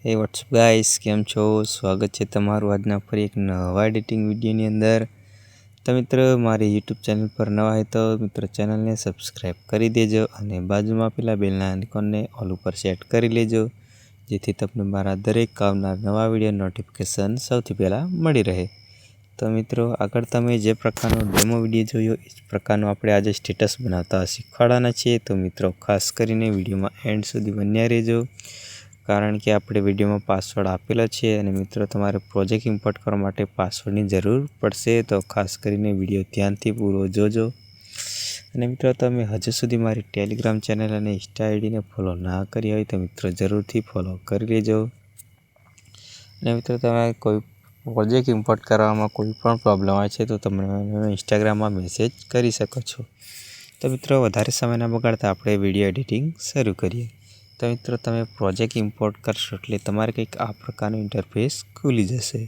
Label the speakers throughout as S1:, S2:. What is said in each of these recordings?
S1: हे WhatsApp guys केम छो स्वागत है तमारू आजना फरी एक नवा एडिटिंग विडियोनी अंदर। तो मित्र मारी यूट्यूब चैनल पर नवा है तो मित्र चैनल ने सब्सक्राइब करी देजो अने बाजुमां पेला बेलना आइकॉनने ऑल पर सेट करी लेजो जेथी तमने मारा दरेक आवनार नवा विडियो नोटिफिकेशन सौथी पहेला मळी रहे। तो मित्रों आगळ तमे जे प्रकारनो डेमो विडियो जोयो इस प्रकारनो आपणे आज स्टेटस बनावता शीखवाड़वाना छीए। तो मित्रों खास करीने विडियोमां एंड सुधी बन्या रहेजो कारण के आपणे विडियो में पासवर्ड आपेलो छे अने मित्रों तमारे प्रोजेक्ट इम्पोर्ट करवा माटे पासवर्डनी जरूर पड़शे। तो खास करीने विडियो ध्यानथी पूरो जोजो। अने मित्रों तमे हजू सुधी मारी टेलिग्राम चेनल अने इंस्टा आईडी ने फॉलो ना करी होय तो मित्रों जरूरथी फॉलो करी लेजो। अने मित्रों तमे कोई प्रोजेक्ट इम्पोर्ट करवामां कोई पण प्रॉब्लम आवे छे तो तमे इंस्टाग्राम में मेसेज करी शको छो। तो मित्रों वधारे समय न बगाड़ता आपणे विडियो एडिटिंग शरू करीए। तो मित्रों तमे प्रोजेक्ट इम्पोर्ट करशो एटले तमारे कंईक आ प्रकारनुं इंटरफेस खुली जशे।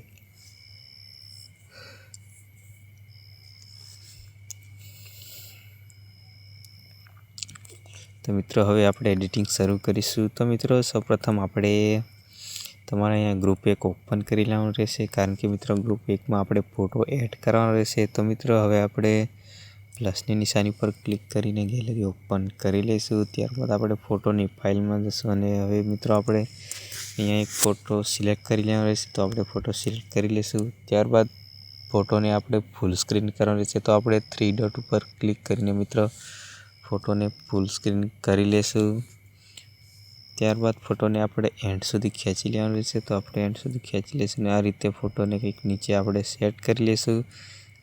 S1: तो मित्रों हवे आपणे एडिटिंग शरू करीशुं। तो मित्रों सौप्रथम आपणे तमारे अहींया ग्रुप एक ओपन करी लेवानुं रहेशे कारण के मित्रों ग्रुप एक में आपणे फोटो एड करवानो रहेशे। तो मित्रों हवे आपणे प्लसनी निशानी पर क्लिक करीने गैलरी ओपन करी लईशुं। त्यारबाद आपणे फोटोनी फाइल में जशुं अने हवे मित्रों आपणे अहींया एक फोटो सिलेक्ट करी लेવાનો रहेशे। तो आपणे फोटो सिलेक्ट करी लईशुं। त्यारबाद फोटोने आपणे फूल स्क्रीन करવાનો रहेशे। तो आपणे थ्री डॉट पर क्लिक करीने मित्रों फोटोने फूल स्क्रीन करी लेशुं। त्यारबाद फोटोने आपणे एंड सुधी खेंची लेવાનો रहेशे। तो आपणे एंड सुधी खेंची लेशुं अने आ रीते फोटोने कंईक नीचे आपणे सेट करी लेशुं।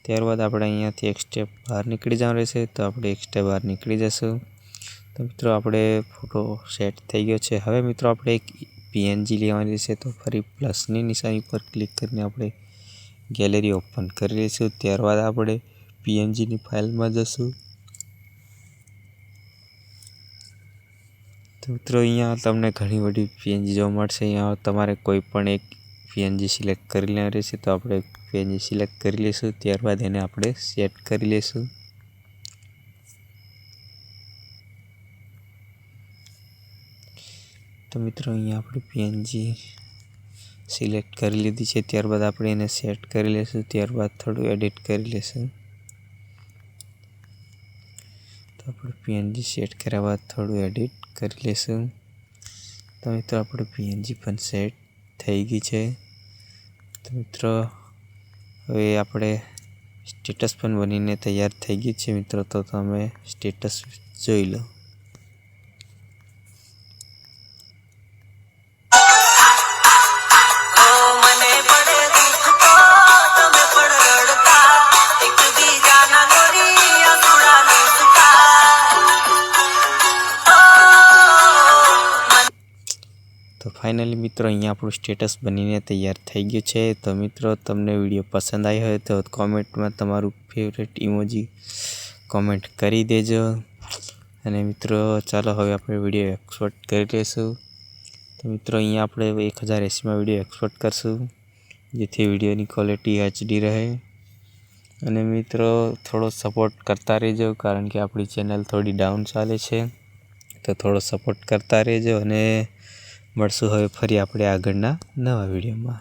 S1: त्यारबाद आपणे अहींयाथी एक स्टेप बहार निकળી जवानुं रहेशे। तो आपणे एक स्टेप बहार निकળી जशुं। तो मित्रों आपणे फोटो सेट थई गयो छे। हवे मित्रों आपणे एक पीएनजी लेवानी रहेशे। तो फरी प्लसनी निशानी पर क्लिक करीने आपणे गैलरी ओपन करी लईशुं। त्यारबाद आपणे पीएनजी नी फाइल में जशुं। तो मित्रों अहींया तमने घणी बधी पीएनजी जोवा मळशे। अहींया तमारे कोईपण एक पीएनजी सिलेक्ट करी लेवानुं रहेशे। तो आपणे पीएनजी सिलेक्ट करी लईशुं। त्यारबाद एने आपणे सेट करी लईशुं। तो मित्रों अहींया आपणे पीएनजी सिलेक्ट करी लीधी छे। त्यारबाद आपणे एने सेट करी लईशुं। त्यारबाद थोडुं एडिट करी लईशुं। तो आपणे पीएनजी सेट कर्या बाद थोडुं एडिट करी लईशुं। तो मित्रों आपणे पीएनजी पण सेट थई गई छे। तो मित्रों हवे आपणे स्टेटस पण बनीने तैयार थई गई छे मित्रों। तो तमे स्टेटस जोई लो। तो फाइनली मित्रों अहींया आपणुं स्टेटस बनीने तैयार थई गयुं छे। तो मित्रों तमने विडियो पसंद आव्यो होय तो कॉमेंट में तमारुं फेवरेट इमोजी कॉमेंट करी देजो। अने मित्रों चालो हवे आपणे विडियो एक्सपोर्ट करी लेशुं। तो मित्रों अहींया आपणे 1080 में विडियो एक्सपोर्ट करशुं जेथी विडियोनी क्वॉलिटी एचडी रहे। अने मित्रों थोड़ो सपोर्ट करता रहेजो कारण के आपणी चेनल थोड़ी डाउन चाले छे। तो थोड़ो सपोर्ट करता रहेजो अने मळशुं हवे फरी आपणे आगळना नवा विडियोमां।